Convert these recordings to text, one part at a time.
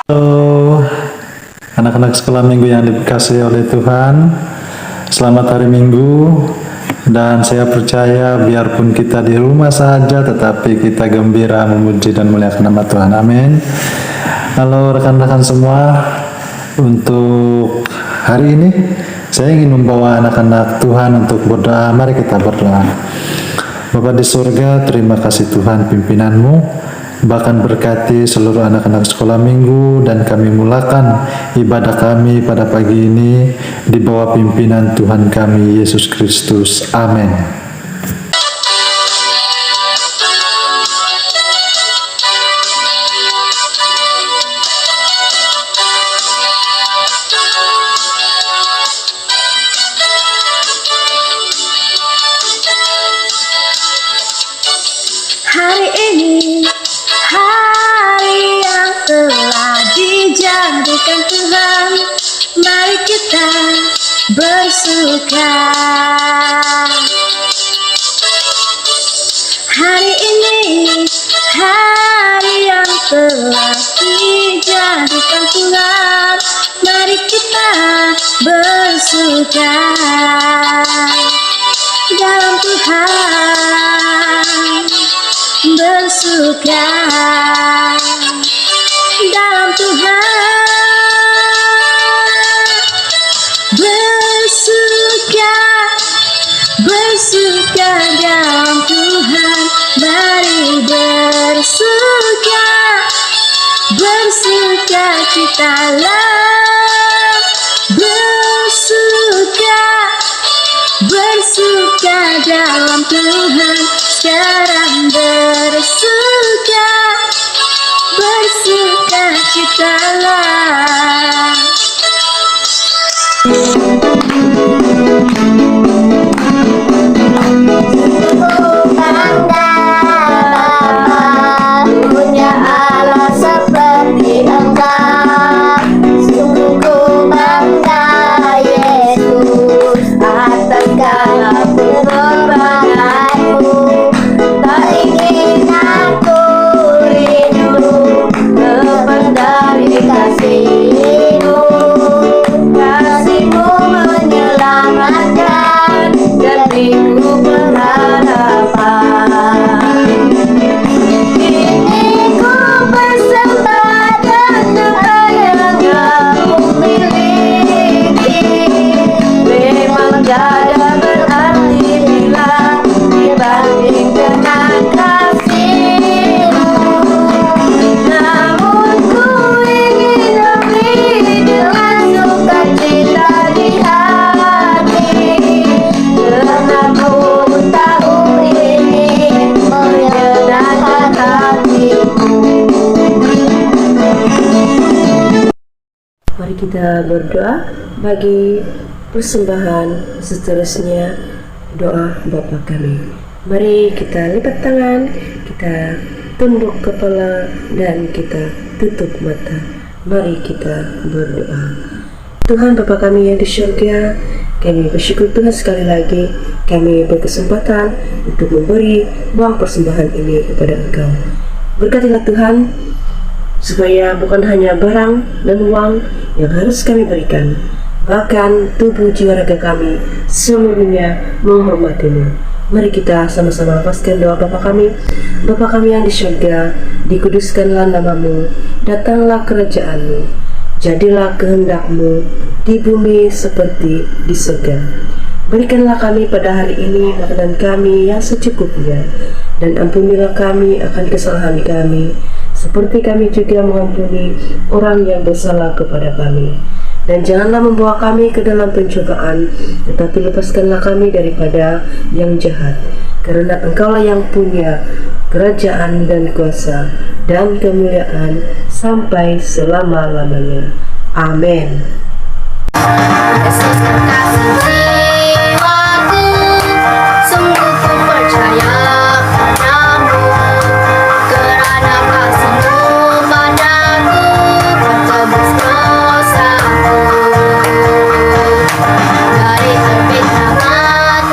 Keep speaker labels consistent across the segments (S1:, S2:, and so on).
S1: Halo anak-anak sekolah minggu yang dikasihi oleh Tuhan, selamat hari Minggu. Dan saya percaya biarpun kita di rumah saja tetapi kita gembira memuji dan memuliakan nama Tuhan, amin. Halo rekan-rekan semua, untuk hari ini saya ingin membawa anak-anak Tuhan untuk berdoa. Mari kita berdoa. Bapa di surga, terima kasih Tuhan pimpinanmu, bahkan berkati seluruh anak-anak sekolah minggu, dan kami mulakan ibadah kami pada pagi ini di bawah pimpinan Tuhan kami Yesus Kristus, amin.
S2: Hari ini hari yang telah dijadikan Tuhan, mari kita bersuka. Hari ini hari yang telah dijadikan Tuhan, mari kita bersuka dalam Tuhan, bersuka dalam Tuhan, bersuka dalam Tuhan, mari bersuka citalah, bersuka dalam Tuhan, sekarang bersuka citalah. Punya Allah seperti Engkau, sungguh bangga Yesus atas segala pengorbananmu. Tak ingin aku rindu lepas dari kasih-Mu. Kasih-Mu menyelamatkan dan beriku pengharapan. Kini ku persembahkan apa yang Aku miliki. Memang tiada berarti bila dibanding dengan kasih-Mu. Namun ku ingin lebih dengan sukacita di hati, karena ku tahu ini menyenangkan hatiku.
S3: Mari kita berdoa bagi persembahan seterusnya, doa Bapa kami. Mari kita lipat tangan, kita tunduk kepala, dan kita tutup mata. Mari kita berdoa. Tuhan Bapa kami yang di surga, kami bersyukur Tuhan sekali lagi kami berkesempatan untuk memberi uang persembahan ini kepada Engkau. Berkatilah Tuhan, supaya bukan hanya barang dan uang yang harus kami berikan, bahkan tubuh jiwa raga kami seluruhnya menghormati-Mu. Mari kita sama-sama lepaskan doa Bapa kami. Bapa kami yang di surga, dikuduskanlah nama-Mu, datanglah kerajaan-Mu, jadilah kehendak-Mu di bumi seperti di surga. Berikanlah kami pada hari ini makanan kami yang secukupnya, dan ampunilah kami akan kesalahan kami, seperti kami juga mengampuni orang yang bersalah kepada kami. Dan janganlah membawa kami ke dalam pencobaan, tetapi lepaskanlah kami daripada yang jahat. Karena Engkaulah yang punya kerajaan dan kuasa dan kemuliaan sampai selama-lamanya. Amin.
S2: Yesus kekasih jiwaku, sungguh ku percaya padamu, karena kasih-Mu padaku tertebus dosaku. Dari terbit hangat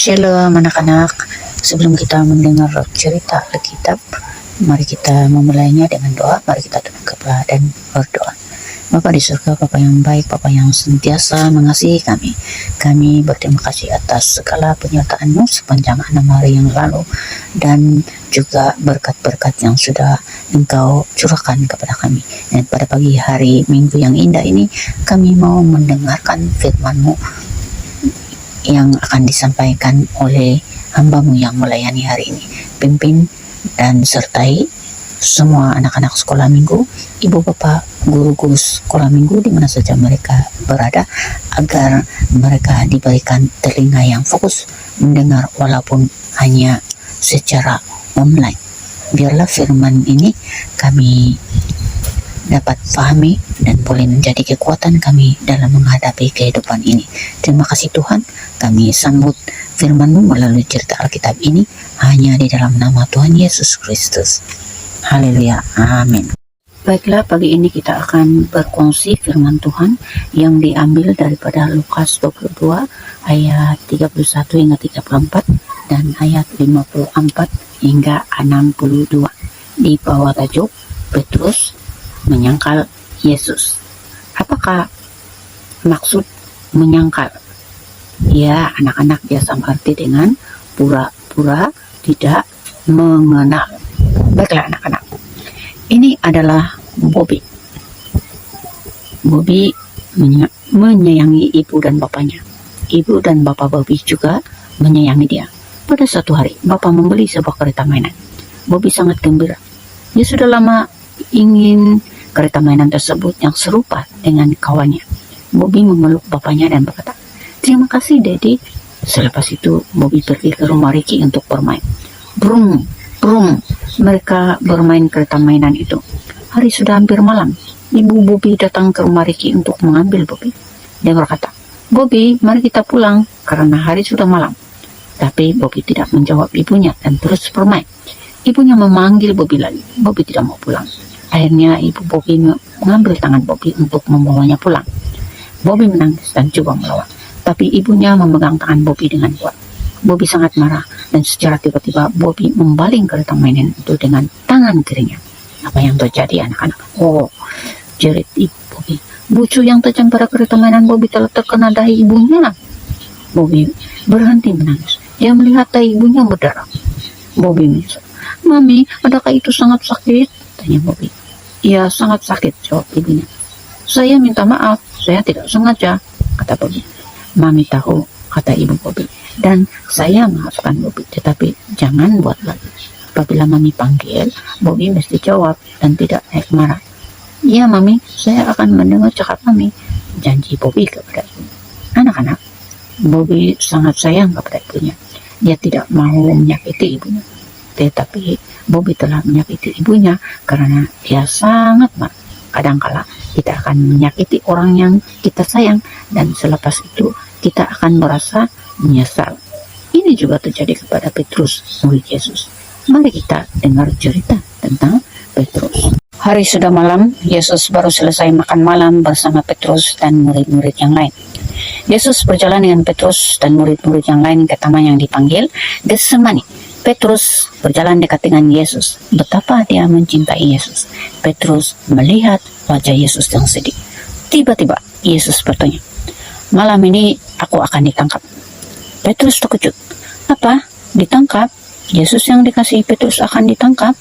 S4: Shalom anak-anak, sebelum kita mendengar cerita Alkitab, mari kita memulainya dengan doa. Mari kita tunduk kepala dan berdoa. Bapa di surga, Bapa yang baik, Bapa yang sentiasa mengasihi kami. Kami berterima kasih atas segala penyertaan-Mu sepanjang 6 hari yang lalu, dan juga berkat-berkat yang sudah Engkau curahkan kepada kami. Dan pada pagi hari Minggu yang indah ini, kami mau mendengarkan firman-Mu yang akan disampaikan oleh hamba-Mu yang melayani hari ini. Pimpin dan sertai semua anak-anak sekolah minggu, ibu bapak, guru-guru sekolah minggu di mana saja mereka berada, agar mereka diberikan telinga yang fokus mendengar walaupun hanya secara online. Biarlah firman ini kami dapat pahami dan boleh menjadi kekuatan kami dalam menghadapi kehidupan ini. Terima kasih Tuhan, kami sambut firman-Mu melalui cerita Alkitab ini hanya di dalam nama Tuhan Yesus Kristus. Haleluya, amin. Baiklah, pagi ini kita akan berkongsi firman Tuhan yang diambil daripada Lukas 22 ayat 31 hingga 34 dan ayat 54 hingga 62 di bawah tajuk Petrus menyangkal Yesus. Apakah maksud menyangkal? Ya, anak-anak biasa mengerti dengan pura-pura tidak mengenal. Baiklah anak-anak, ini adalah Bobby. Bobby menyayangi ibu dan bapaknya. Ibu dan bapak Bobby juga menyayangi dia. Pada suatu hari, bapak membeli sebuah kereta mainan. Bobby sangat gembira. Dia sudah lama ingin kereta mainan tersebut yang serupa dengan kawannya. Bobby memeluk bapaknya dan berkata, "Terima kasih, Daddy." Selepas itu, Bobby pergi ke rumah Ricky untuk bermain. Brum, brum, mereka bermain kereta mainan itu. Hari sudah hampir malam. Ibu Bobby datang ke rumah Ricky untuk mengambil Bobby. Dia berkata, "Bobby, mari kita pulang karena hari sudah malam." Tapi Bobby tidak menjawab ibunya dan terus bermain. Ibunya memanggil Bobby lagi. Bobby tidak mau pulang. Akhirnya ibu Bobby mengambil tangan Bobby untuk membawanya pulang. Bobby menangis dan coba melawan, tapi ibunya memegang tangan Bobby dengan kuat. Bobby sangat marah dan secara tiba-tiba Bobby membaling kereta mainan itu dengan tangan kirinya. Apa yang terjadi anak-anak? Oh, jerit ibu Bobby. Bucu yang tajam pada kereta mainan Bobby telah terkena dahi ibunya. Bobby berhenti menangis. Dia melihat dahi ibunya berdarah. Bobby menyesal. "Mami, adakah itu sangat sakit?" tanya Bobby. "Ya, sangat sakit," jawab ibunya. "Saya minta maaf, saya tidak sengaja," kata Bobby. "Mami tahu," kata ibu Bobby, "dan saya maafkan Bobby, tetapi jangan buat lagi." Apabila Mami panggil, Bobby mesti jawab dan tidak naik marah. "Iya Mami, saya akan mendengar cakap Mami," janji Bobby kepada ibu. Anak-anak, Bobby sangat sayang kepada ibunya. Dia tidak mau menyakiti ibunya, tetapi Bobby telah menyakiti ibunya karena dia sangat marah. Kadangkala kita akan menyakiti orang yang kita sayang, dan selepas itu kita akan merasa menyesal. Ini juga terjadi kepada Petrus, murid Yesus. Mari kita dengar cerita tentang Petrus. Hari sudah malam, Yesus baru selesai makan malam bersama Petrus dan murid-murid yang lain. Yesus berjalan dengan Petrus dan murid-murid yang lain ke taman yang dipanggil Getsemani. Petrus berjalan dekat dengan Yesus. Betapa dia mencintai Yesus. Petrus melihat wajah Yesus yang sedih. Tiba-tiba Yesus bertanya, "Malam ini aku akan ditangkap." Petrus terkejut. "Apa? Ditangkap?" Yesus yang dikasihi Petrus akan ditangkap.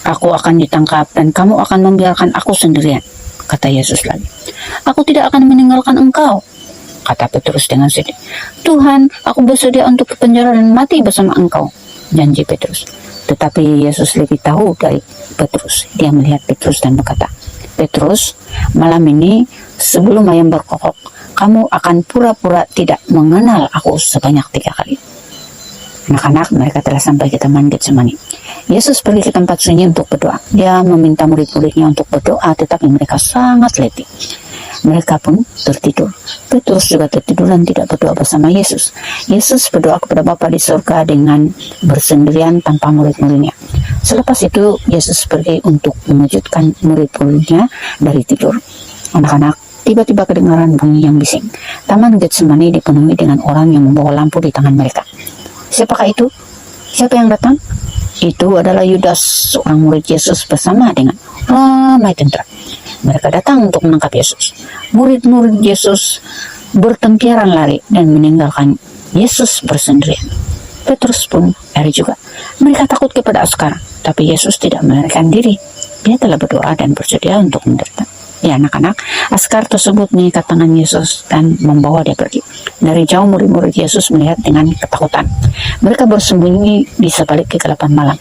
S4: "Aku akan ditangkap dan kamu akan membiarkan aku sendirian," kata Yesus lagi. "Aku tidak akan meninggalkan engkau," kata Petrus dengan sedih. "Tuhan, aku bersedia untuk ke penjara dan mati bersama engkau," janji Petrus. Tetapi Yesus lebih tahu dari Petrus. Dia melihat Petrus dan berkata, "Petrus, malam ini sebelum ayam berkokok, kamu akan pura-pura tidak mengenal aku sebanyak 3 kali." Anak-anak, mereka telah sampai ke taman Getsemani. Yesus pergi ke tempat sunyi untuk berdoa. Dia meminta murid-muridnya untuk berdoa, tetapi mereka sangat letih. Mereka pun tertidur. Petrus juga tertidur dan tidak berdoa bersama Yesus. Yesus berdoa kepada Bapa di surga dengan bersendirian tanpa murid-muridnya. Selepas itu, Yesus pergi untuk mengejutkan murid-muridnya dari tidur. Anak-anak, Tiba-tiba kedengaran bunyi yang bising. Taman Getsemani dipenuhi dengan orang yang membawa lampu di tangan mereka. Siapakah itu? Siapa yang datang? Itu adalah Yudas, seorang murid Yesus bersama dengan ramai tentara. Mereka datang untuk menangkap Yesus. Murid-murid Yesus bertempiaran lari dan meninggalkan Yesus bersendirian. Petrus pun lari juga. Mereka takut kepada askar, tapi Yesus tidak melarikan diri. Dia telah berdoa dan bersedia untuk menderita. Ya anak-anak, askar tersebut mengikat tangan Yesus dan membawa dia pergi. Dari jauh murid-murid Yesus melihat dengan ketakutan. Mereka bersembunyi di sebalik kegelapan malam.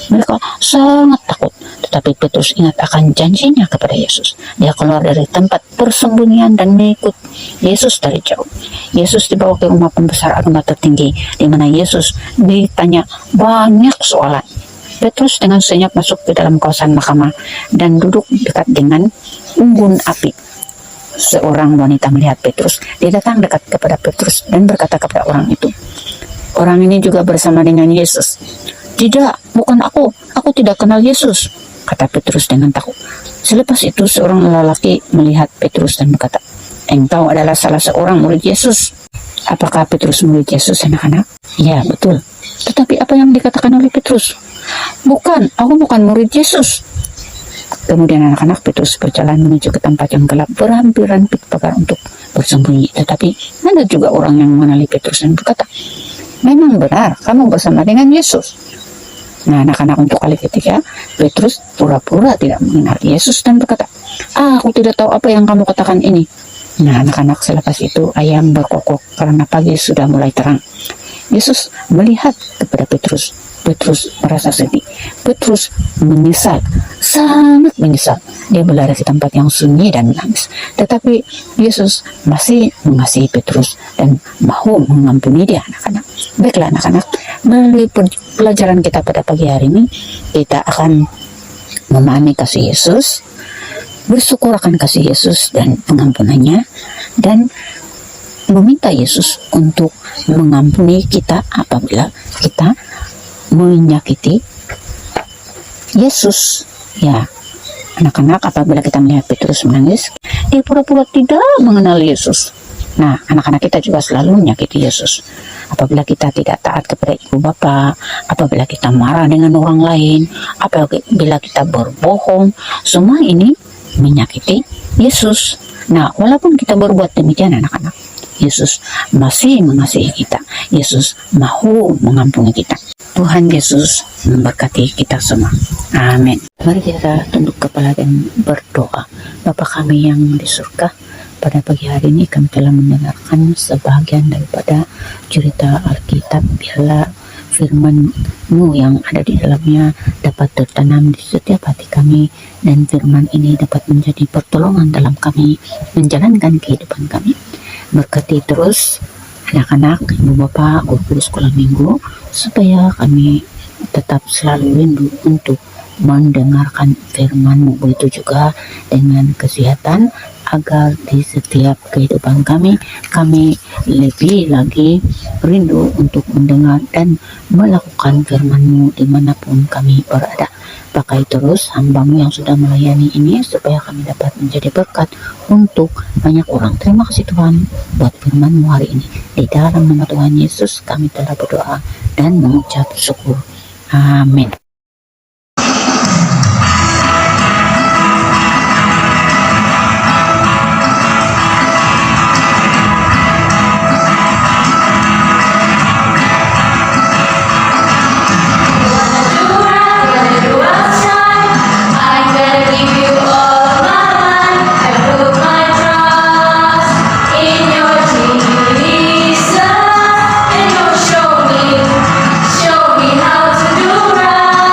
S4: Mereka sangat takut, tetapi Petrus ingat akan janjinya kepada Yesus. Dia keluar dari tempat persembunyian dan mengikut Yesus dari jauh. Yesus dibawa ke rumah pembesar agama tertinggi, di mana Yesus ditanya banyak soalan. Petrus dengan senyap masuk ke dalam kawasan mahkamah dan duduk dekat dengan unggun api. Seorang wanita melihat Petrus. Dia datang dekat kepada Petrus dan berkata kepada orang itu, "Orang ini juga bersama dengan Yesus." "Tidak, bukan aku. Aku tidak kenal Yesus," kata Petrus dengan takut. Selepas itu seorang lelaki melihat Petrus dan berkata, "Engkau adalah salah seorang murid Yesus." Apakah Petrus murid Yesus, anak-anak? Ya, betul. Tetapi apa yang dikatakan oleh Petrus? "Bukan, aku bukan murid Yesus." Kemudian anak-anak Petrus berjalan menuju ke tempat yang gelap berhampir-hampir pagar untuk bersembunyi. Tetapi ada juga orang yang mengenali Petrus dan berkata, "Memang benar, kamu bersama dengan Yesus." Nah, anak-anak, untuk kali ketiga, Petrus pura-pura tidak mengenal Yesus dan berkata, "Aku tidak tahu apa yang kamu katakan ini." Nah, anak-anak, selepas itu ayam berkokok karena pagi sudah mulai terang. Yesus melihat kepada Petrus. Petrus merasa sedih. Petrus menyesal, sangat menyesal. Dia berlari ke tempat yang sunyi dan menangis. Tetapi Yesus masih mengasihi Petrus dan mau mengampuni dia, anak-anak. Baiklah anak-anak, melalui pelajaran kita pada pagi hari ini, kita akan memahami kasih Yesus, bersyukur akan kasih Yesus dan pengampunannya, dan meminta Yesus untuk mengampuni kita apabila kita menyakiti Yesus. Ya, anak-anak, apabila kita melihat Petrus menangis, dia pura-pura tidak mengenal Yesus. Nah, anak-anak, kita juga selalu menyakiti Yesus. Apabila kita tidak taat kepada ibu bapa, apabila kita marah dengan orang lain, apabila kita berbohong, semua ini menyakiti Yesus. Nah, walaupun kita berbuat demikian, anak-anak, Yesus masih mengasihi kita. Yesus mau mengampuni kita. Tuhan Yesus memberkati kita semua. Amin. Mari kita tunduk kepala dan berdoa. Bapa kami yang di surga, pada pagi hari ini kami telah mendengarkan sebahagian daripada cerita Alkitab. Biarlah firman-Mu yang ada di dalamnya dapat tertanam di setiap hati kami, dan firman ini dapat menjadi pertolongan dalam kami menjalankan kehidupan kami. Berkati terus anak-anak, ibu bapak, guru sekolah minggu, supaya kami tetap selalu rindu untuk mendengarkan firman-Mu. Begitu juga dengan kesehatan, agar di setiap kehidupan kami lebih lagi rindu untuk mendengar dan melakukan firman-Mu dimanapun kami berada. Pakai terus hamba-Mu yang sudah melayani ini, supaya kami dapat menjadi berkat untuk banyak orang. Terima kasih Tuhan buat firman-Mu hari ini. Di dalam nama Tuhan Yesus kami telah berdoa dan mengucap syukur. Amin.
S2: Show me how to do right.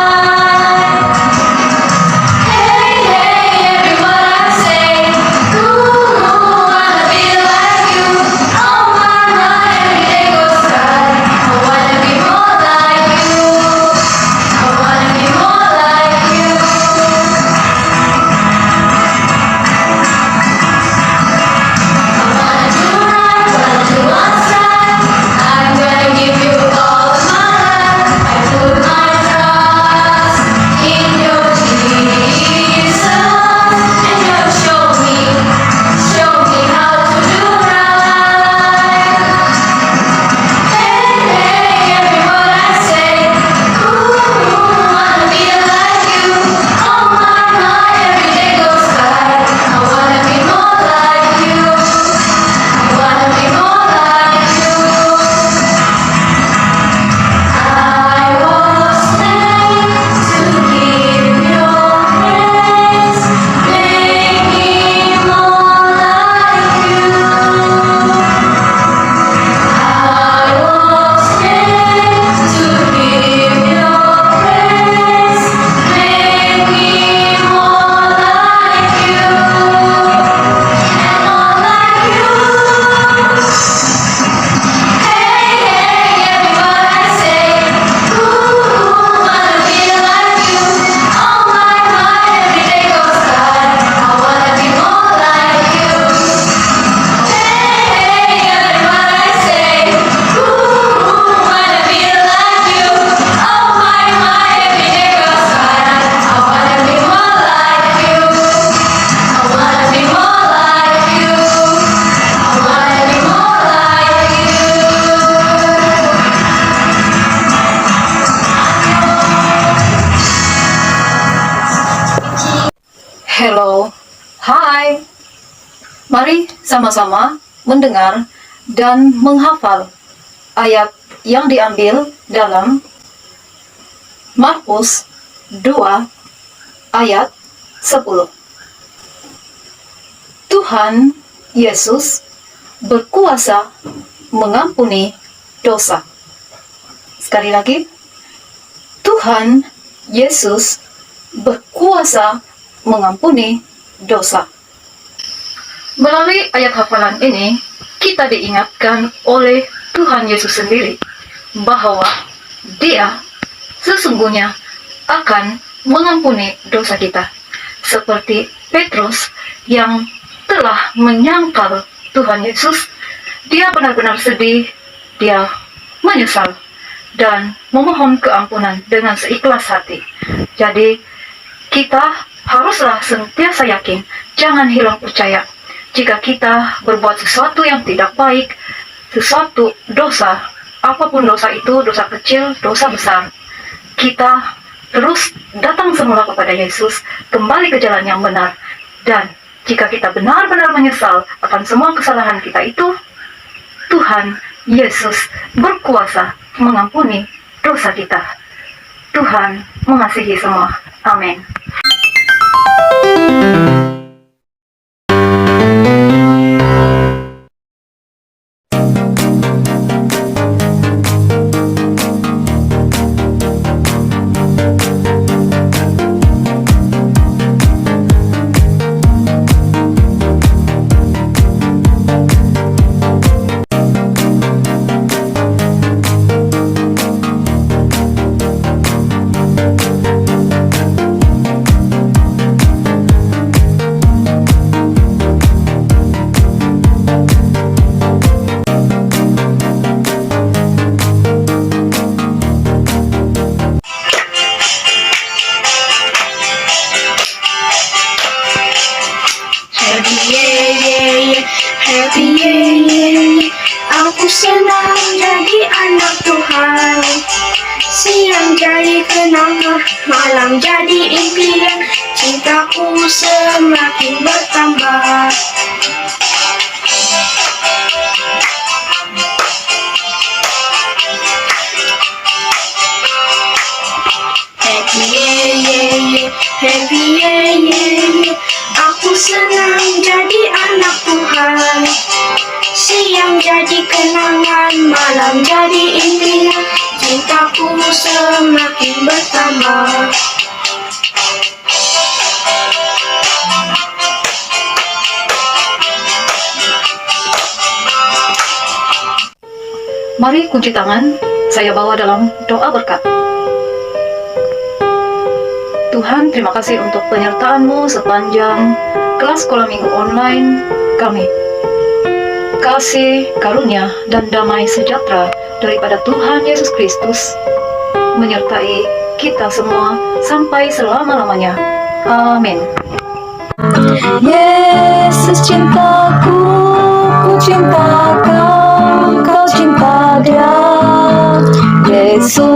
S5: sama-sama mendengar dan menghafal ayat yang diambil dalam Markus 2 ayat 10. Tuhan Yesus berkuasa mengampuni dosa. Sekali lagi, Tuhan Yesus berkuasa mengampuni dosa. Melalui ayat hafalan ini, kita diingatkan oleh Tuhan Yesus sendiri bahwa Dia sesungguhnya akan mengampuni dosa kita. Seperti Petrus yang telah menyangkal Tuhan Yesus, dia benar-benar sedih, dia menyesal dan memohon keampunan dengan seikhlas hati. Jadi, kita haruslah senantiasa yakin, jangan hilang percaya. Jika kita berbuat sesuatu yang tidak baik, sesuatu dosa, apapun dosa itu, dosa kecil, dosa besar, kita terus datang semula kepada Yesus, kembali ke jalan yang benar. Dan jika kita benar-benar menyesal akan semua kesalahan kita itu, Tuhan Yesus berkuasa mengampuni dosa kita. Tuhan mengasihi semua. Amin.
S2: Happy yeah. Aku senang jadi anak Tuhan. Siang jadi kenangan, malam jadi impian. Cintaku semakin bertambah. Happy yeah. Happy yeah. Aku senang jadi anak Tuhan. Siang jadi kenangan, malam jadi impian. Cintaku semakin bertambah.
S5: Mari kunci tangan, saya bawa dalam doa berkat. Tuhan, terima kasih untuk penyertaan-Mu sepanjang kelas sekolah minggu online kami. Kasih, karunia, dan damai sejahtera daripada Tuhan Yesus Kristus menyertai kita semua sampai selama-lamanya. Amin.
S6: Yesus cintaku, ku cinta kau, kau cinta dia. Yesus